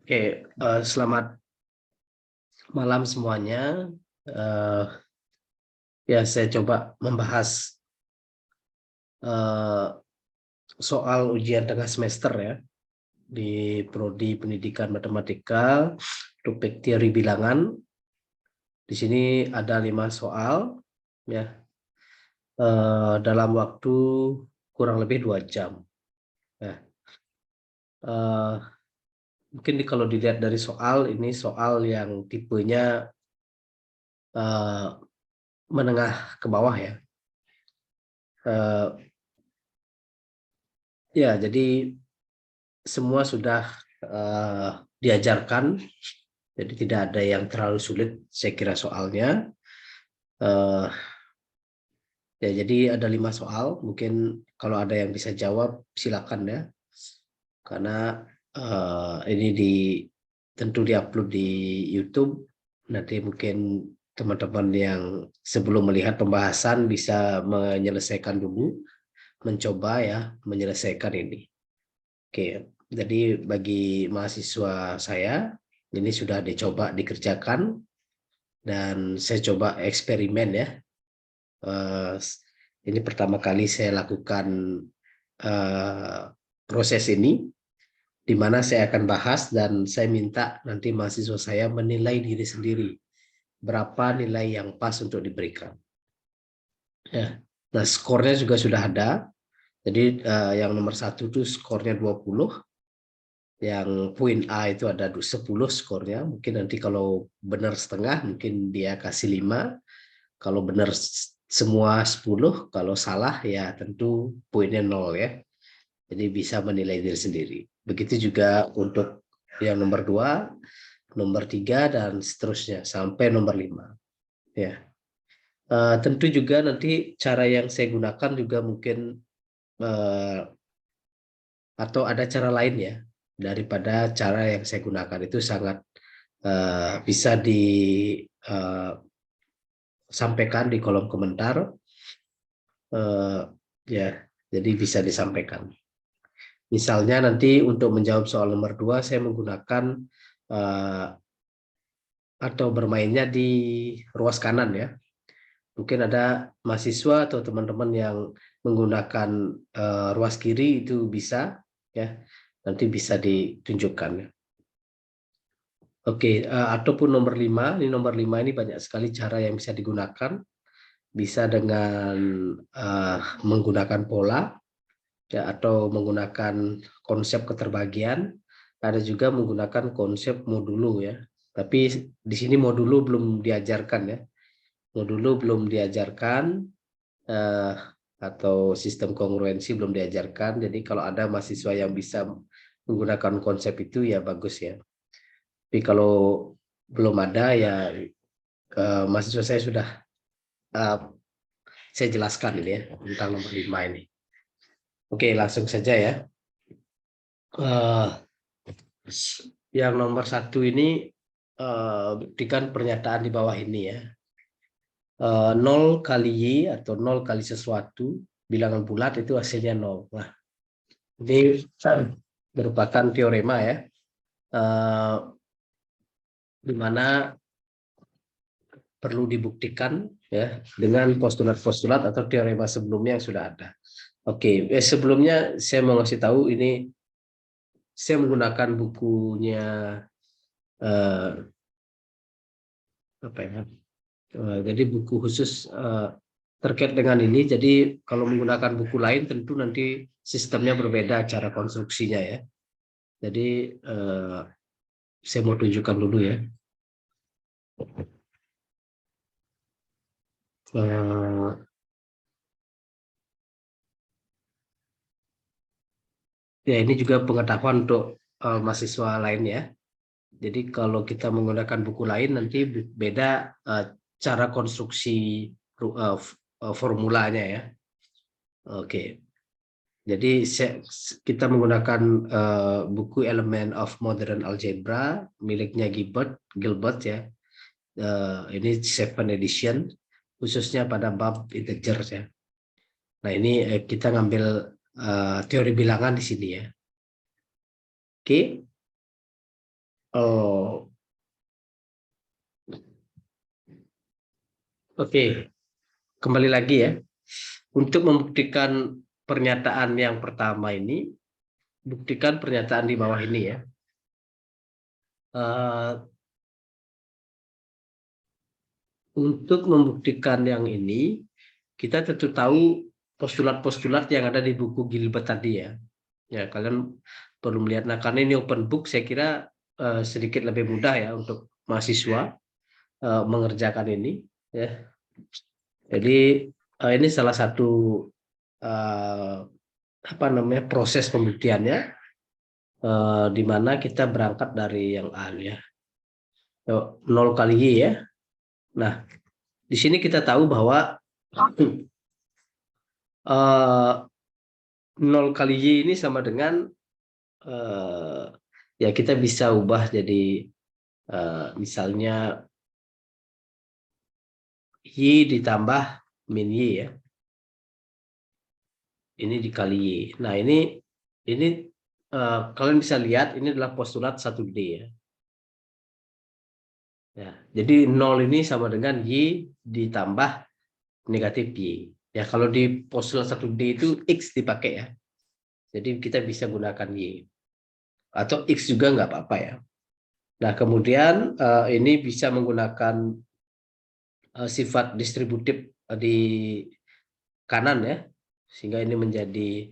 Oke, selamat malam semuanya. Eh, ya, saya coba membahas soal ujian tengah semester ya di Prodi Pendidikan Matematika, topik teori bilangan. Di sini ada 5 soal ya dalam waktu kurang lebih 2 jam. Ya. Mungkin kalau dilihat dari soal ini soal yang tipenya menengah ke bawah ya. Ya, jadi semua sudah diajarkan, jadi tidak ada yang terlalu sulit saya kira soalnya. Ya, jadi ada 5 soal, mungkin kalau ada yang bisa jawab silakan ya, karena ini tentu diupload di YouTube. Nanti mungkin teman-teman yang sebelum melihat pembahasan bisa menyelesaikan dulu, mencoba ya menyelesaikan ini. Oke, jadi bagi mahasiswa saya, ini sudah dicoba dikerjakan, dan saya coba eksperimen ya. Ini pertama kali saya lakukan proses ini, di mana saya akan bahas dan saya minta nanti mahasiswa saya menilai diri sendiri, berapa nilai yang pas untuk diberikan. Ya. Nah, skornya juga sudah ada. Jadi yang nomor 1 itu skornya 20. Yang poin A itu ada 10 skornya. Mungkin nanti kalau benar setengah, mungkin dia kasih 5. Kalau benar semua 10, kalau salah ya tentu poinnya 0 ya. Jadi bisa menilai diri sendiri. Begitu juga untuk yang nomor 2, nomor 3, dan seterusnya sampai nomor 5. Ya. Tentu juga nanti cara yang saya gunakan juga mungkin atau ada cara lain ya daripada cara yang saya gunakan, itu sangat bisa disampaikan di kolom komentar ya, jadi bisa disampaikan. Misalnya nanti untuk menjawab soal nomor 2 saya menggunakan atau bermainnya di ruas kanan ya. Mungkin ada mahasiswa atau teman-teman yang menggunakan ruas kiri, itu bisa ya, nanti bisa ditunjukkan ya. Oke, ataupun nomor 5, ini nomor 5 ini banyak sekali cara yang bisa digunakan. Bisa dengan menggunakan pola ya, atau menggunakan konsep keterbagian. Ada juga menggunakan konsep modulo ya. Tapi di sini modulo belum diajarkan ya. Modulo belum diajarkan atau sistem kongruensi belum diajarkan. Jadi kalau ada mahasiswa yang bisa menggunakan konsep itu ya bagus ya. Tapi kalau belum ada ya mahasiswa saya sudah saya jelaskan ini ya tentang nomor 5 ini. Oke, langsung saja ya. Yang nomor 1 ini buktikan pernyataan di bawah ini ya. 0 kali Y atau 0 kali sesuatu bilangan bulat itu hasilnya 0. Nah, ini merupakan teorema ya, di mana perlu dibuktikan ya dengan postulat-postulat atau teorema sebelumnya yang sudah ada. Oke, sebelumnya saya mau kasih tahu ini saya menggunakan bukunya apa ya? Jadi buku khusus terkait dengan ini. Jadi kalau menggunakan buku lain tentu nanti sistemnya berbeda cara konstruksinya ya. Jadi saya mau tunjukkan dulu ya. Ya, ini juga pengetahuan untuk mahasiswa lain ya. Jadi kalau kita menggunakan buku lain nanti beda cara konstruksi formulanya ya. Oke. Jadi kita menggunakan buku Element of Modern Algebra miliknya Gilbert ya. Ini 7 edition khususnya pada bab integer ya. Nah, ini kita ngambil teori bilangan di sini ya. Oke. Oh, oke. Kembali lagi ya. Untuk membuktikan pernyataan yang pertama ini, buktikan pernyataan di bawah ini ya. Untuk membuktikan yang ini, kita tentu tahu postulat-postulat yang ada di buku Gilbert tadi ya. Ya, kalian perlu melihat. Nah, karena ini open book, saya kira sedikit lebih mudah ya untuk mahasiswa mengerjakan ini. Ya. Jadi ini salah satu apa namanya proses pembuktiannya, di mana kita berangkat dari yang A ya, 0 kali Y ya. Nah, di sini kita tahu bahwa 0 kali Y ini sama dengan ya kita bisa ubah jadi misalnya Y ditambah min Y ya. Ini dikali Y. Nah, ini kalian bisa lihat ini adalah postulat 1D ya. Ya, jadi 0 ini sama dengan Y ditambah negatif Y. Ya, kalau di postulat 1D itu X dipakai ya. Jadi kita bisa gunakan Y. Atau X juga nggak apa-apa ya. Nah, kemudian ini bisa menggunakan sifat distributif di kanan ya. Sehingga ini menjadi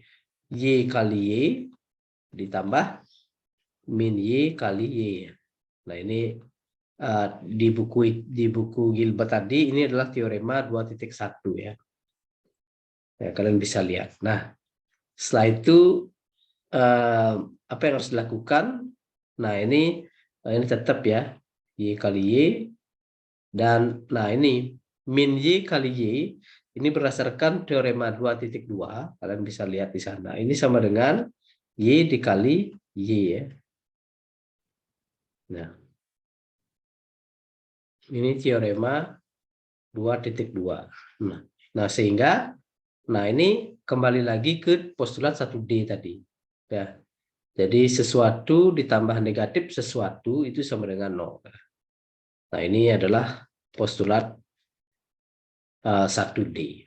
Y kali Y ditambah min Y kali Y. Nah, ini di buku Gilbert tadi ini adalah teorema 2.1 ya. Ya, kalian bisa lihat. Nah, setelah itu apa yang harus dilakukan? Nah, ini tetap ya Y kali Y, dan nah ini min Y kali Y ini berdasarkan teorema 2.2, kalian bisa lihat di sana. Ini sama dengan Y dikali Y ya. Nah, ini teorema 2.2. Nah, sehingga ini kembali lagi ke postulat 1D tadi. Ya. Jadi sesuatu ditambah negatif sesuatu itu sama dengan 0. Nah, ini adalah postulat 1D.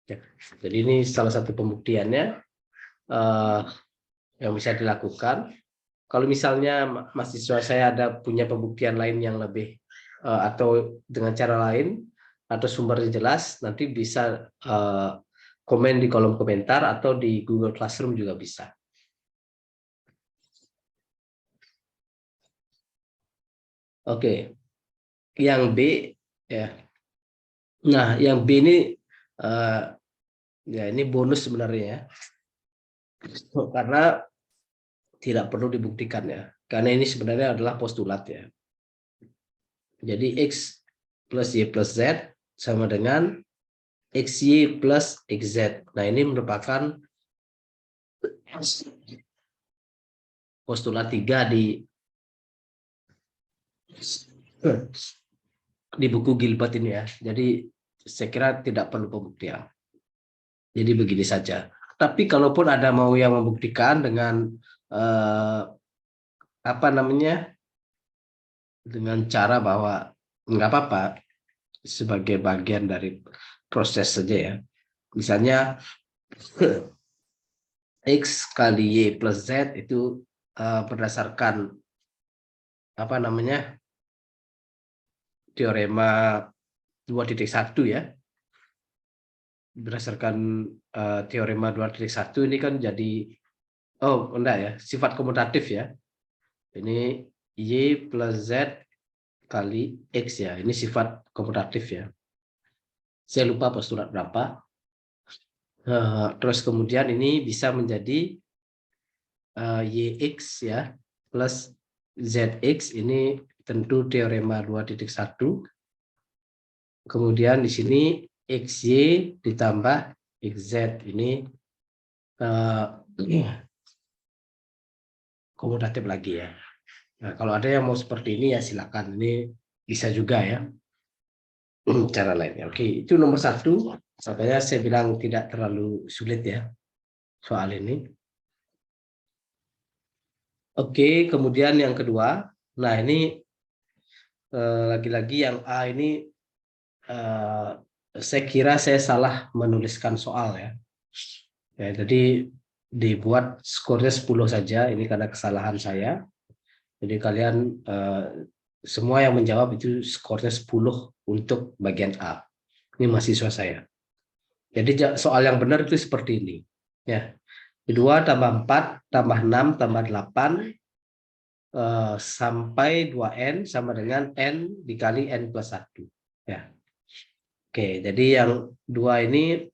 Ya. Jadi ini salah satu pembuktiannya yang bisa dilakukan. Kalau misalnya mahasiswa saya ada punya pembuktian lain yang lebih atau dengan cara lain atau sumbernya jelas, nanti bisa komen di kolom komentar atau di Google Classroom juga bisa. Oke, yang B ya. Nah, yang B ini ya ini bonus sebenarnya ya, karena tidak perlu dibuktikan ya, karena ini sebenarnya adalah postulat ya. Jadi X plus Y plus Z sama dengan XY plus XZ. Nah, ini merupakan postulat 3 di buku Gilbert ini ya. Jadi saya kira tidak perlu pembuktian. Jadi begini saja. Tapi kalaupun ada mau yang membuktikan dengan apa namanya, dengan cara bahwa nggak apa-apa sebagai bagian dari proses saja ya. Misalnya X kali Y plus Z itu berdasarkan apa namanya teorema 2.1 ya. Berdasarkan teorema 2.1 ini kan jadi enggak ya, sifat komutatif ya. Ini Y plus Z kali X ya. Ini sifat komutatif ya. Saya lupa postulat berapa. Terus kemudian ini bisa menjadi YX ya plus ZX, ini tentu teorema 2.1. Kemudian di sini XY ditambah XZ, ini komutatif lagi ya. Nah, kalau ada yang mau seperti ini ya silakan, ini bisa juga ya cara lainnya. Oke, itu nomor 1. Makanya saya bilang tidak terlalu sulit ya soal ini. Oke, kemudian yang kedua, nah ini lagi-lagi yang A ini saya kira saya salah menuliskan soal ya. Ya, jadi dibuat skornya 10 saja, ini karena kesalahan saya. Jadi kalian semua yang menjawab itu skornya 10 untuk bagian A. Ini mahasiswa saya. Jadi soal yang benar itu seperti ini. Ya. 2 tambah 4 tambah 6 tambah 8 sampai 2N sama dengan N dikali N plus 1. Ya. Oke, jadi yang 2 ini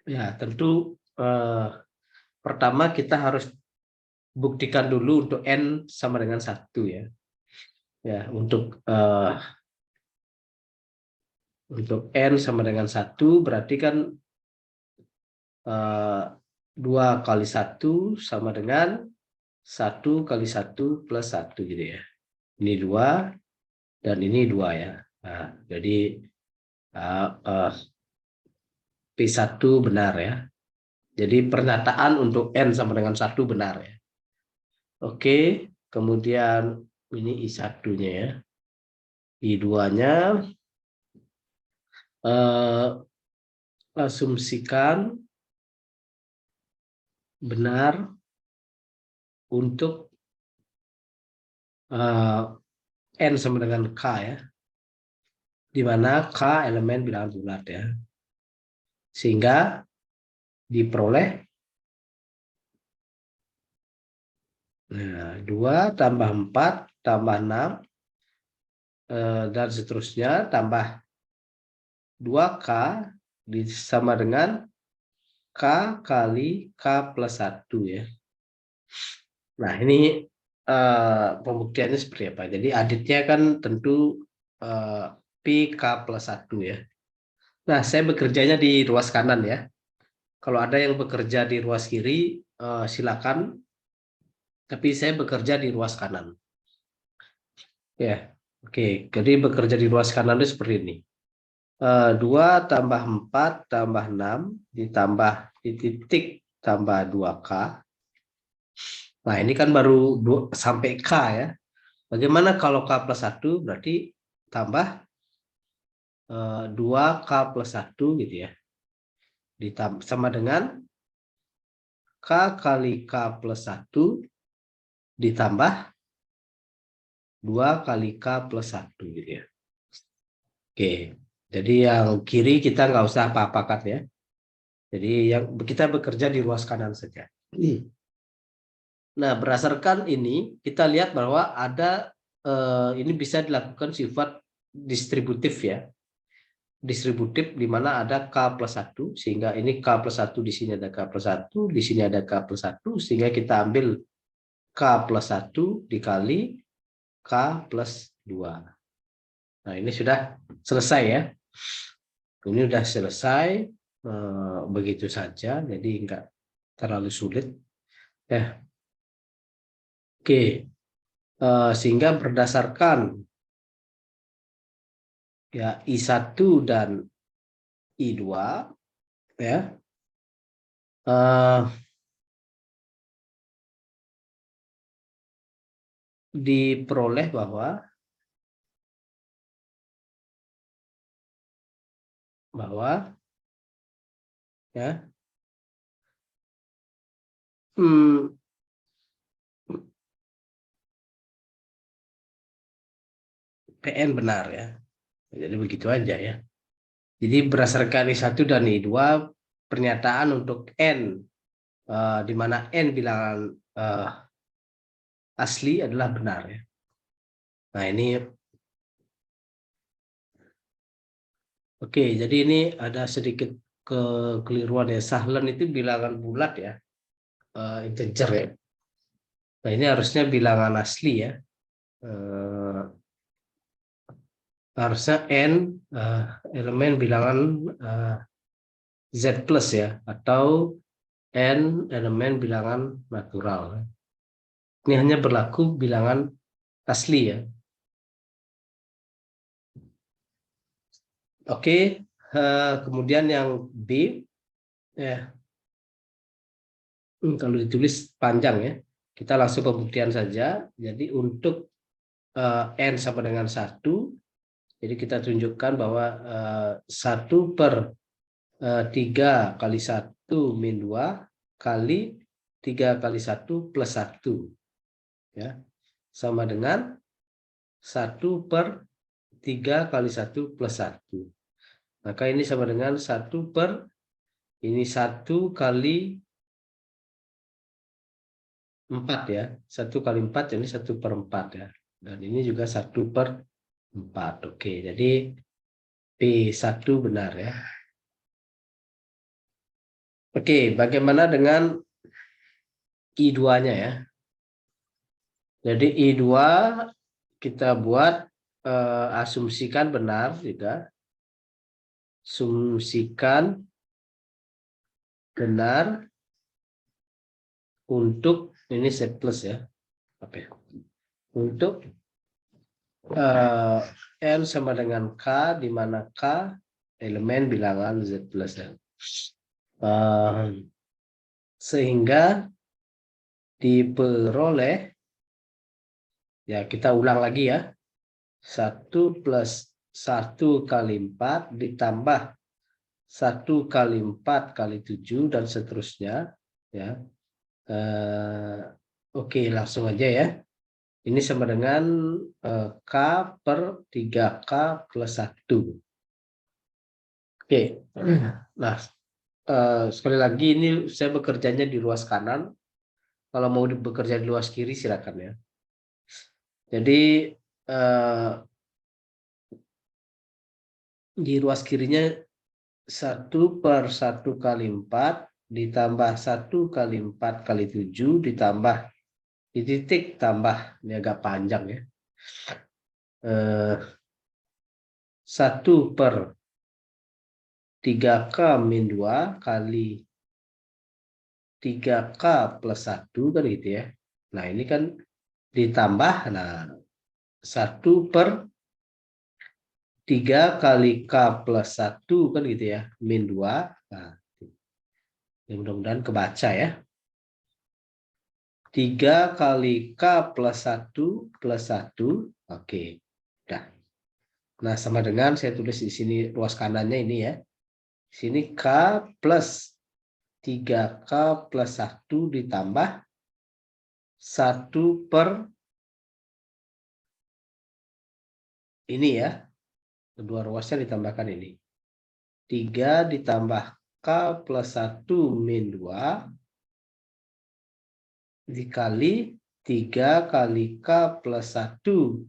ya tentu pertama kita harus buktikan dulu untuk N sama dengan 1 ya. Ya, untuk N sama dengan 1 berarti kan 2 kali 1 sama dengan 1 kali 1 plus 1 gitu ya. Ini 2 dan ini 2 ya. Nah, jadi P1 benar ya. Jadi pernyataan untuk N sama dengan 1 benar ya. Oke, kemudian ini I1-nya ya. I2-nya asumsikan benar untuk N sama dengan K ya. Di mana K elemen bilangan bulat ya. Sehingga diperoleh 2 tambah 4 tambah 6 dan seterusnya tambah 2K sama dengan K kali K plus 1 ya. Nah ini pembuktiannya seperti apa? Jadi aditnya kan tentu P K plus 1 ya. Nah saya bekerjanya di ruas kanan ya. Kalau ada yang bekerja di ruas kiri silakan. Tapi saya bekerja di ruas kanan. Ya, oke. Jadi bekerja di ruas kanan itu seperti ini. 2 tambah 4 tambah 6 ditambah di titik tambah 2K. Nah, ini kan baru sampai K ya. Bagaimana kalau K plus 1 berarti tambah 2K plus 1 gitu ya. Sama dengan K kali K plus 1 ditambah 2 kali K plus 1 gitu ya. Oke, jadi yang kiri kita nggak usah apa-apakan ya. Jadi yang kita bekerja di ruas kanan saja. Nah, berdasarkan ini kita lihat bahwa ada ini bisa dilakukan sifat distributif ya. Distributif di mana ada K plus 1 sehingga ini K plus 1 di sini ada K plus 1, di sini ada K plus 1 sehingga kita ambil K plus 1 dikali K plus 2. Nah, ini sudah selesai ya. Ini sudah selesai begitu saja, jadi enggak terlalu sulit. Ya. Oke. Sehingga berdasarkan ya I1 dan I2 ya diperoleh bahwa ya PN benar ya. Jadi begitu aja ya. Jadi berdasarkan I1 dan I2 pernyataan untuk N di mana N bilangan asli adalah benar ya. Nah, ini oke, jadi ini ada sedikit kekeliruan ya. Sahlen itu bilangan bulat ya, integer ya. Nah, ini harusnya bilangan asli ya. Harusnya N elemen bilangan Z plus ya, atau N elemen bilangan natural. Ini hanya berlaku bilangan asli ya. Oke, kemudian yang B ya. Kalau ditulis panjang ya. Kita langsung pembuktian saja. Jadi untuk N sama dengan 1, jadi kita tunjukkan bahwa 1/3 kali 1 min 2 kali 3 kali 1 plus 1. Ya, sama dengan 1/3 kali 1 plus 1. Maka ini sama dengan 1 kali 4 ya. 1 kali 4 jadi 1/4 ya. Dan ini juga 1/4. Oke, jadi P1 benar ya. Oke, bagaimana dengan I2-nya ya? Jadi I2 kita buat asumsikan benar juga. Asumsikan benar untuk ini set plus ya. Oke. Untuk N sama dengan K, di mana K elemen bilangan Z plus ya. Sehingga diperoleh, ya kita ulang lagi ya, 1 plus 1 kali 4 ditambah 1 kali 4 kali 7 dan seterusnya ya. Oke, langsung aja ya. Ini sama dengan K per 3K plus 1. Oke, nah sekali lagi ini saya bekerjanya di ruas kanan. Kalau mau bekerja di ruas kiri silakan ya. Jadi di ruas kirinya 1/1 kali 4 ditambah 1 kali 4 kali 7 ditambah di titik tambah, ini agak panjang ya. 1/3K min 2 kali 3K plus 1 kan gitu ya. Nah ini kan ditambah, nah 1/3 kali K plus 1 kan gitu ya, min 2. Nah, mudah-mudahan kebaca ya. 3 kali K plus 1 plus 1. Oke. Udah. Nah, sama dengan saya tulis di sini ruas kanannya ini ya. Sini K plus 3K plus 1 ditambah 1 per ini ya. Kedua ruasnya ditambahkan ini. 3 ditambah K plus 1 min 2 dikali 3 kali K plus 1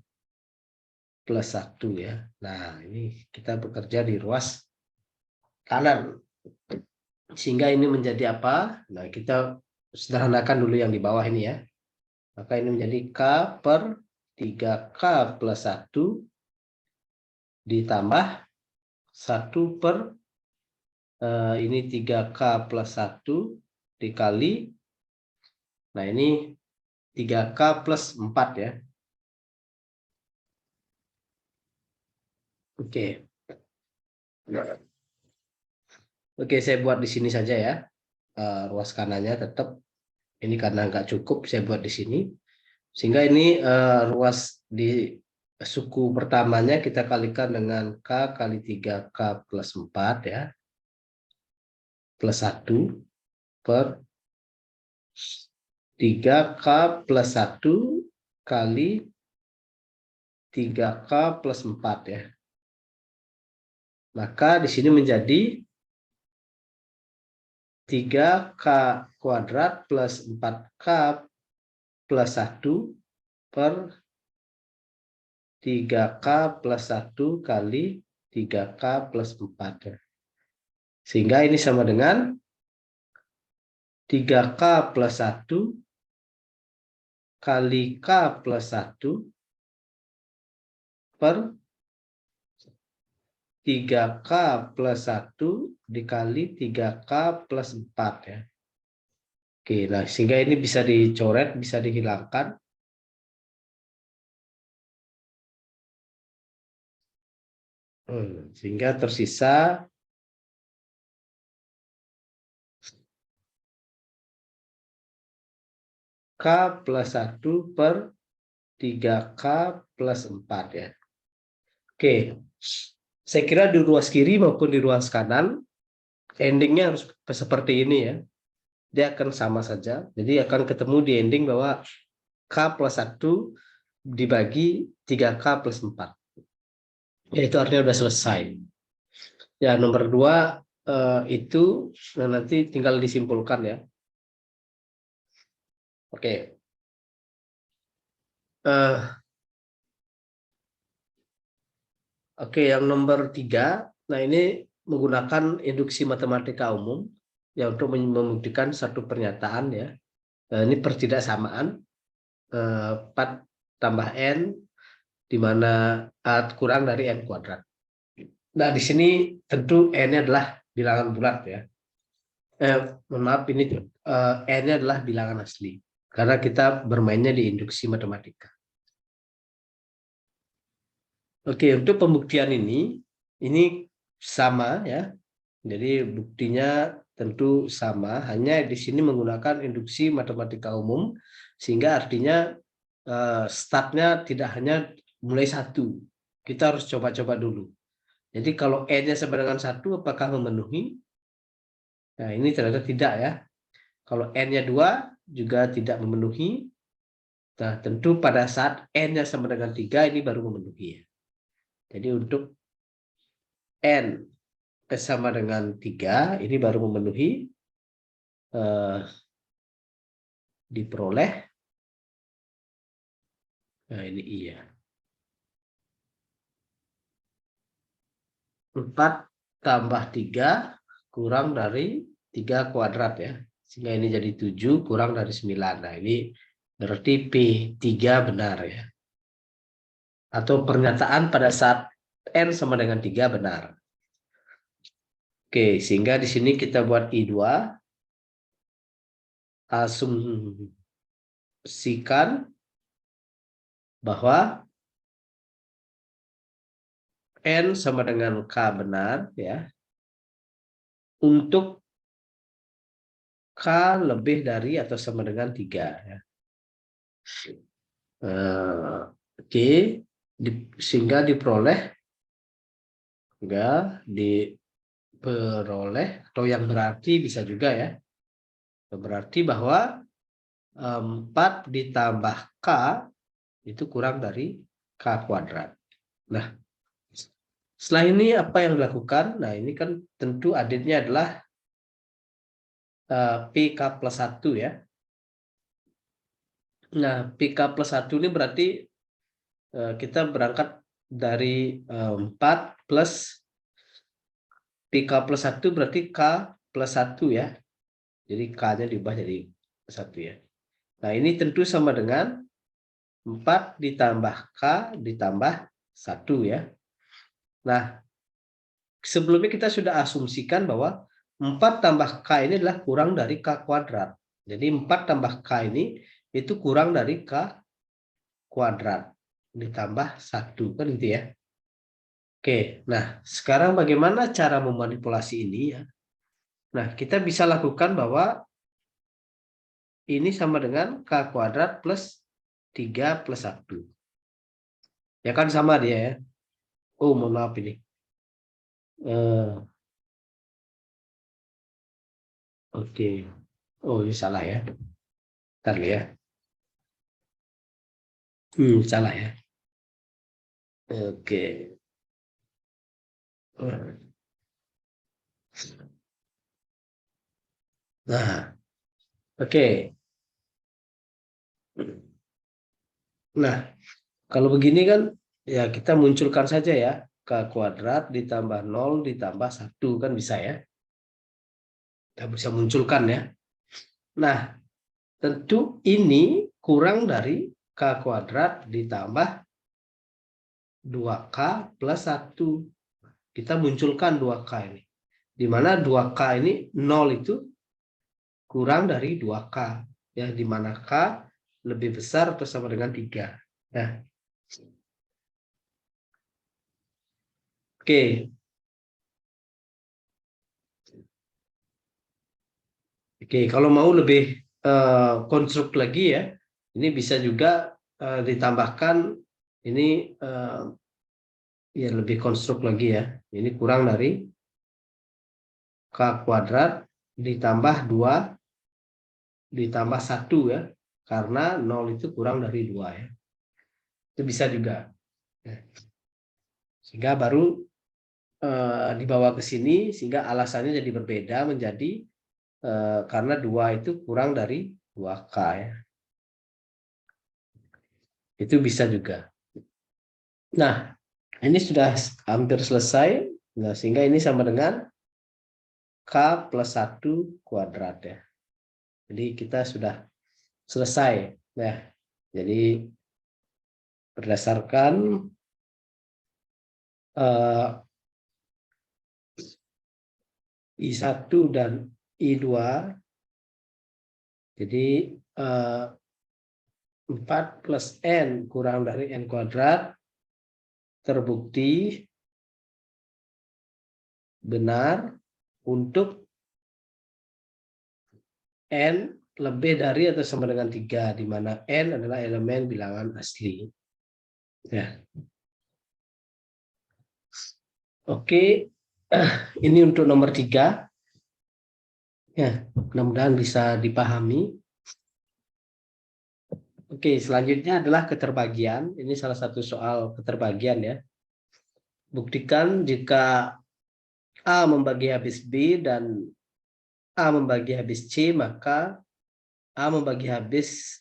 plus 1 ya. Nah, ini kita bekerja di ruas kanan. Sehingga ini menjadi apa? Nah, kita sederhanakan dulu yang di bawah ini ya. Maka ini menjadi K per 3K plus 1 ditambah 1 per ini 3K plus 1 dikali, nah ini 3K plus 4 ya. Oke. Oke, saya buat di sini saja ya. Ruas kanannya tetap ini karena nggak cukup, saya buat di sini. Sehingga ini ruas di suku pertamanya kita kalikan dengan K kali 3K plus 4 ya. Plus 1 per 3K plus 1 kali 3K plus 4 ya. Maka di sini menjadi 3K kuadrat plus 4K plus 1 per 3K plus 1 kali 3K plus 4 ya. Sehingga ini sama dengan 3K plus 1 kali K plus 1 per 3K plus 1 dikali 3K plus 4 ya. Oke, nah sehingga ini bisa dicoret, bisa dihilangkan. Sehingga tersisa K plus 1 per 3K plus 4 ya. Oke, saya kira di ruas kiri maupun di ruas kanan, endingnya harus seperti ini ya. Dia akan sama saja. Jadi akan ketemu di ending bahwa K plus 1 dibagi 3K plus 4. Ya, itu artinya sudah selesai. Ya, nomor 2 itu nanti tinggal disimpulkan ya. Oke. Oke, yang nomor 3, nah ini menggunakan induksi matematika umum ya untuk membuktikan satu pernyataan ya. Ini pertidaksamaan 4 tambah N di mana kurang dari N kuadrat. Nah, di sini tentu N-nya adalah bilangan bulat ya. Maaf, ini N-nya adalah bilangan asli. Karena kita bermainnya di induksi matematika. Oke, untuk pembuktian ini sama ya. Jadi buktinya tentu sama, hanya di sini menggunakan induksi matematika umum, sehingga artinya startnya tidak hanya mulai 1. Kita harus coba-coba dulu. Jadi kalau N-nya sama dengan 1, apakah memenuhi? Nah, ini ternyata tidak ya. Kalau N-nya 2, juga tidak memenuhi. Nah, tentu pada saat N-nya sama dengan 3, ini baru memenuhi ya. Jadi untuk N sama dengan 3, ini baru memenuhi, diperoleh. Nah, ini iya. 4 tambah 3 kurang dari 3 kuadrat ya. Sehingga ini jadi 7 kurang dari 9. Nah, ini berarti P3 benar ya. Atau pernyataan pada saat N sama dengan 3 benar. Oke, sehingga di sini kita buat I2. Asumsikan bahwa N sama dengan K benar ya. Untuk K lebih dari atau sama dengan 3 ya. Oke, sehingga diperoleh atau yang berarti bisa juga ya. Berarti bahwa 4 ditambah K itu kurang dari K kuadrat. Nah, setelah ini apa yang dilakukan? Nah, ini kan tentu aditnya adalah PK plus 1 ya. Nah, PK plus 1 ini berarti kita berangkat dari 4 plus PK plus 1 berarti K plus 1 ya. Jadi K-nya diubah jadi 1 ya. Nah, ini tentu sama dengan 4 ditambah K ditambah 1 ya. Nah, sebelumnya kita sudah asumsikan bahwa 4 tambah K ini adalah kurang dari K kuadrat. Jadi 4 tambah K ini itu kurang dari K kuadrat ditambah 1 kan gitu ya. Oke, nah sekarang bagaimana cara memanipulasi ini ya? Nah, kita bisa lakukan bahwa ini sama dengan K kuadrat plus 3 plus 1. Ya kan sama dia ya. Oh, mohon maaf ini. Oke. Oh, ini salah ya. Bentar ya. Salah ya. Oke. Nah, oke. Nah, kalau begini kan ya kita munculkan saja ya. K kuadrat ditambah 0 ditambah 1 kan bisa ya. Kita bisa munculkan ya. Nah, tentu ini kurang dari K kuadrat ditambah 2K plus 1. Kita munculkan 2K ini. Di mana 2K ini 0 itu kurang dari 2K. Ya, di mana K lebih besar atau sama dengan 3. Nah, oke. Oke, kalau mau lebih konstruk lagi ya. Ini bisa juga ditambahkan ini ya lebih konstruk lagi ya. Ini kurang dari K kuadrat ditambah 2 ditambah 1 ya. Karena 0 itu kurang dari 2 ya. Itu bisa juga. Sehingga baru dibawa ke sini sehingga alasannya jadi berbeda menjadi karena 2 itu kurang dari 2K ya. Itu bisa juga. Nah, ini sudah hampir selesai. Nah, sehingga ini sama dengan K plus 1 kuadrat ya. Jadi kita sudah selesai. Nah, jadi berdasarkan I1 dan I2, jadi 4 plus N kurang dari N kuadrat terbukti benar untuk N lebih dari atau sama dengan 3, di mana N adalah elemen bilangan asli. Ya. Oke, ini untuk nomor 3. Ya, mudah-mudahan bisa dipahami. Oke, selanjutnya adalah keterbagian. Ini salah satu soal keterbagian ya. Buktikan jika A membagi habis B dan A membagi habis C, maka A membagi habis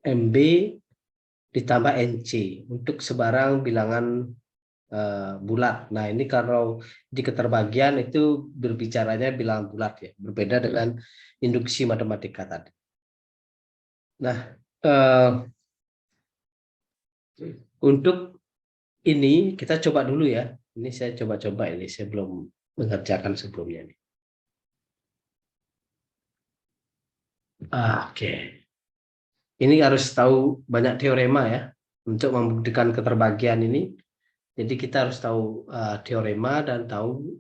MB ditambah NC untuk sebarang bilangan bulat. Nah, ini kalau di keterbagian itu berbicaranya bilangan bulat ya, berbeda dengan induksi matematika tadi. Nah, untuk ini kita coba dulu ya. Ini saya coba-coba ini, saya belum mengerjakan sebelumnya nih. Oke. Ini harus tahu banyak teorema ya untuk membuktikan keterbagian ini. Jadi kita harus tahu teorema dan tahu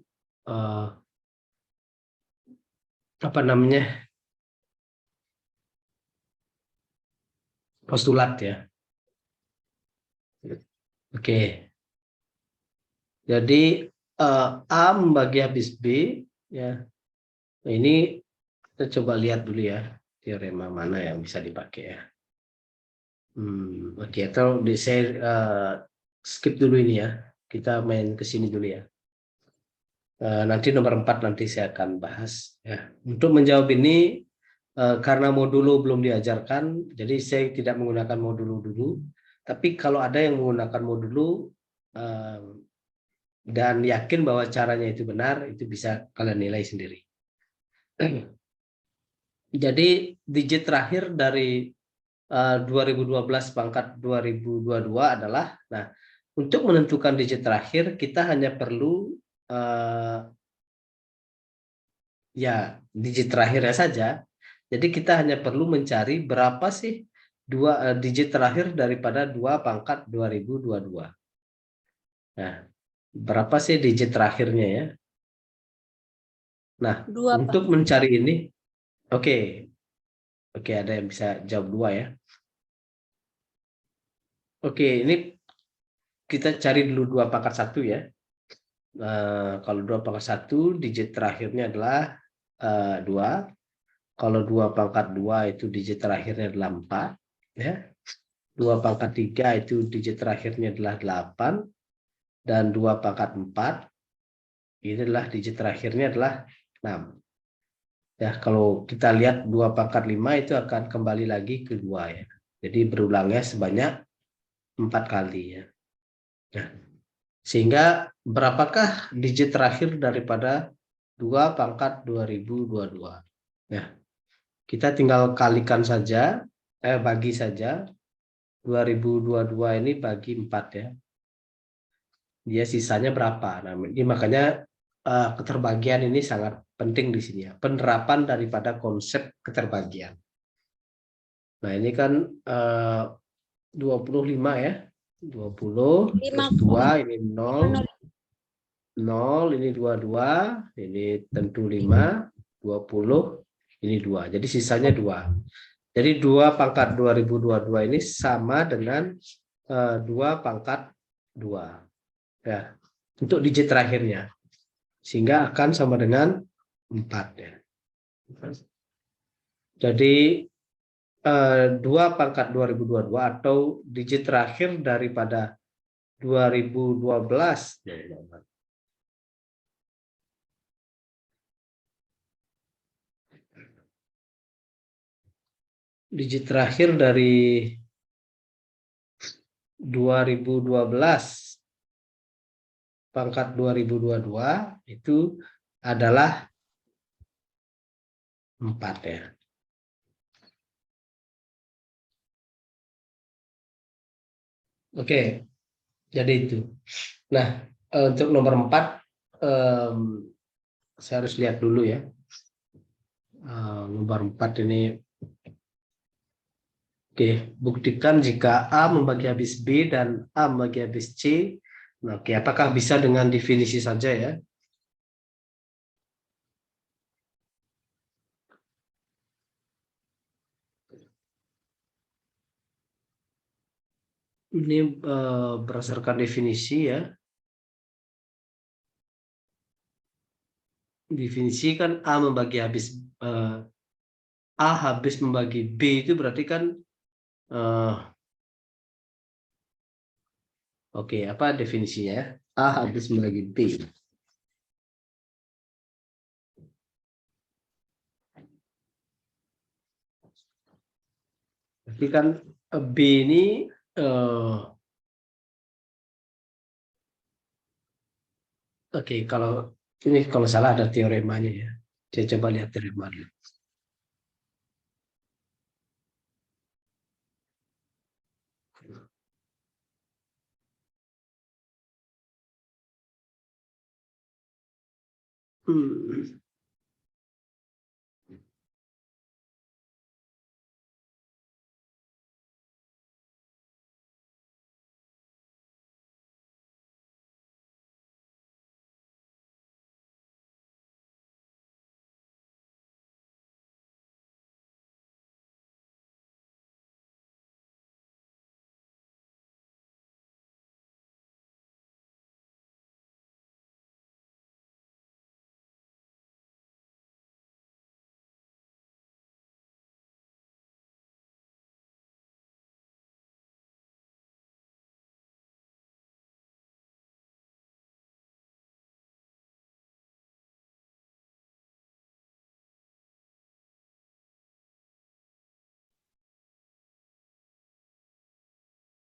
apa namanya postulat ya. Oke. Jadi A membagi habis B ya. Nah, ini kita coba lihat dulu ya teorema mana yang bisa dipakai ya. Oke, atau saya skip dulu ini ya. Kita main ke sini dulu ya. Nanti nomor 4 nanti saya akan bahas ya. Untuk menjawab ini karena modulo belum diajarkan, jadi saya tidak menggunakan modulo dulu. Tapi kalau ada yang menggunakan modulo dan yakin bahwa caranya itu benar, itu bisa kalian nilai sendiri. Jadi digit terakhir dari 2012 pangkat 2022 adalah, nah, untuk menentukan digit terakhir kita hanya perlu ya digit terakhirnya saja. Jadi kita hanya perlu mencari berapa sih digit terakhir daripada 2 pangkat 2022. Nah, berapa sih digit terakhirnya ya? Nah, 2, untuk Pak. mencari ini, oke, ada yang bisa jawab 2 ya. Oke, ini kita cari dulu 2 pangkat 1 ya. Kalau 2 pangkat 1, digit terakhirnya adalah 2. Kalau 2 pangkat 2 itu digit terakhirnya adalah 4. Ya. 2 pangkat 3 itu digit terakhirnya adalah 8. Dan 2 pangkat 4, ini adalah digit terakhirnya adalah 6. Ya, kalau kita lihat 2 pangkat 5 itu akan kembali lagi ke 2 ya. Jadi berulangnya sebanyak 4 kali ya. Nah, sehingga berapakah digit terakhir daripada 2 pangkat 2022? Ya, kita tinggal kalikan saja, bagi saja 2022 ini bagi 4 ya. Dia sisanya berapa? Nah, ini makanya keterbagian ini sangat penting di sini ya. Penerapan daripada konsep keterbagian. Nah, ini kan 25 ya. 20 terus 2 ini 0. 0 ini 22, ini tentu 5, 20. ini 2. Jadi sisanya 2. Jadi 2 pangkat 2022 ini sama dengan 2 pangkat 2. Ya, untuk digit terakhirnya. Sehingga akan sama dengan 4. Ya. Jadi 2 pangkat 2022 atau digit terakhir daripada 2012. Digit terakhir dari 2012 pangkat 2022 itu adalah 4 ya. Oke, jadi itu. Nah, untuk nomor 4 saya harus lihat dulu ya. Nomor 4 ini. Oke, buktikan jika A membagi habis B dan A membagi habis C. Nah, oke, apakah bisa dengan definisi saja ya? Ini berdasarkan definisi ya. Definisi kan A membagi habis A habis membagi B itu berarti kan oke, apa definisinya ya? A habis membagi B. Berarti kan B ini oke, kalau salah ada teoremanya ya. Saya coba lihat teorema dulu.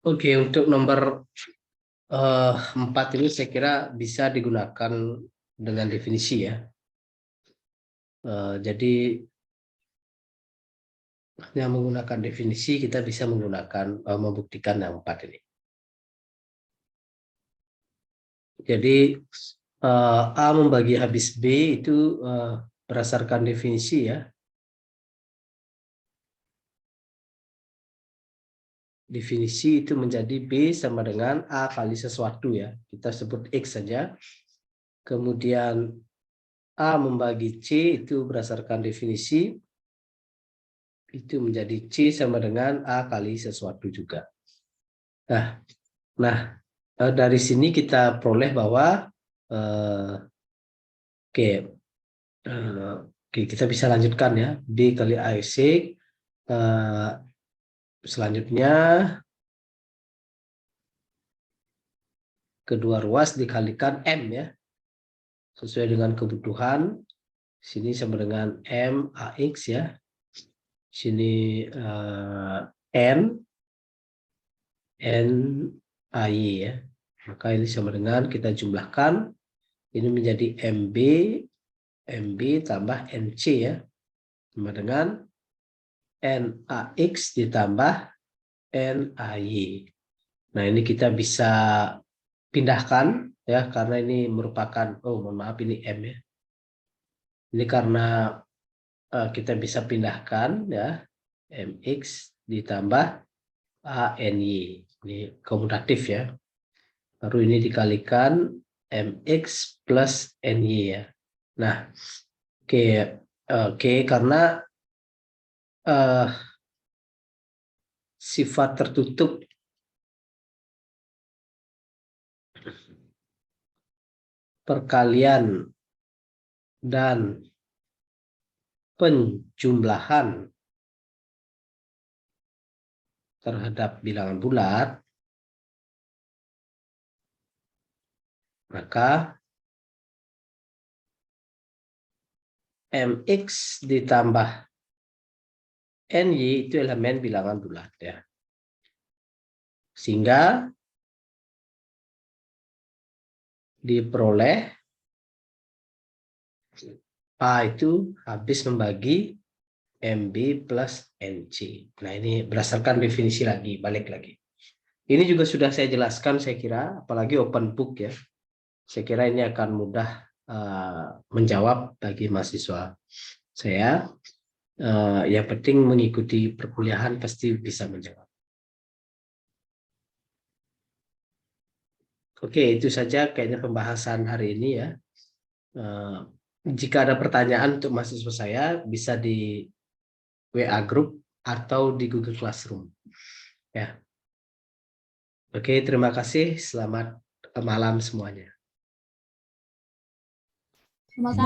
Oke, untuk nomor 4 ini saya kira bisa digunakan dengan definisi ya. Jadi hanya menggunakan definisi kita bisa menggunakan membuktikan yang 4 ini. Jadi A membagi habis B itu berdasarkan definisi ya. Definisi itu menjadi B sama dengan A kali sesuatu ya. Kita sebut X saja. Kemudian A membagi C itu berdasarkan definisi. Itu menjadi C sama dengan A kali sesuatu juga. Nah dari sini kita peroleh bahwa oke, kita bisa lanjutkan ya. B kali AC. Selanjutnya kedua ruas dikalikan M ya. Sesuai dengan kebutuhan. Sini sama dengan M AX ya. Sini N AY ya. Maka ini sama dengan kita jumlahkan. Ini menjadi MB tambah NC ya. Sama dengan NAX ditambah NAY. Nah, ini kita bisa pindahkan ya, karena ini merupakan, mohon maaf ini M ya. Ini karena kita bisa pindahkan ya, MX ditambah ANY. Ini komutatif ya. Baru ini dikalikan MX plus NY ya. Nah, oke, Oke, karena sifat tertutup perkalian dan penjumlahan terhadap bilangan bulat, maka MX ditambah NY itu elemen bilangan bulat ya. Sehingga diperoleh A itu habis membagi MB plus NC. Nah, ini berdasarkan definisi lagi, balik lagi. Ini juga sudah saya jelaskan, saya kira, apalagi open book ya. Saya kira ini akan mudah menjawab bagi mahasiswa saya. Yang penting mengikuti perkuliahan pasti bisa menjawab. Oke, itu saja kayaknya pembahasan hari ini ya. Jika ada pertanyaan untuk mahasiswa saya, bisa di WA Group atau di Google Classroom. Ya. Oke, terima kasih. Selamat malam semuanya. Sama-sama.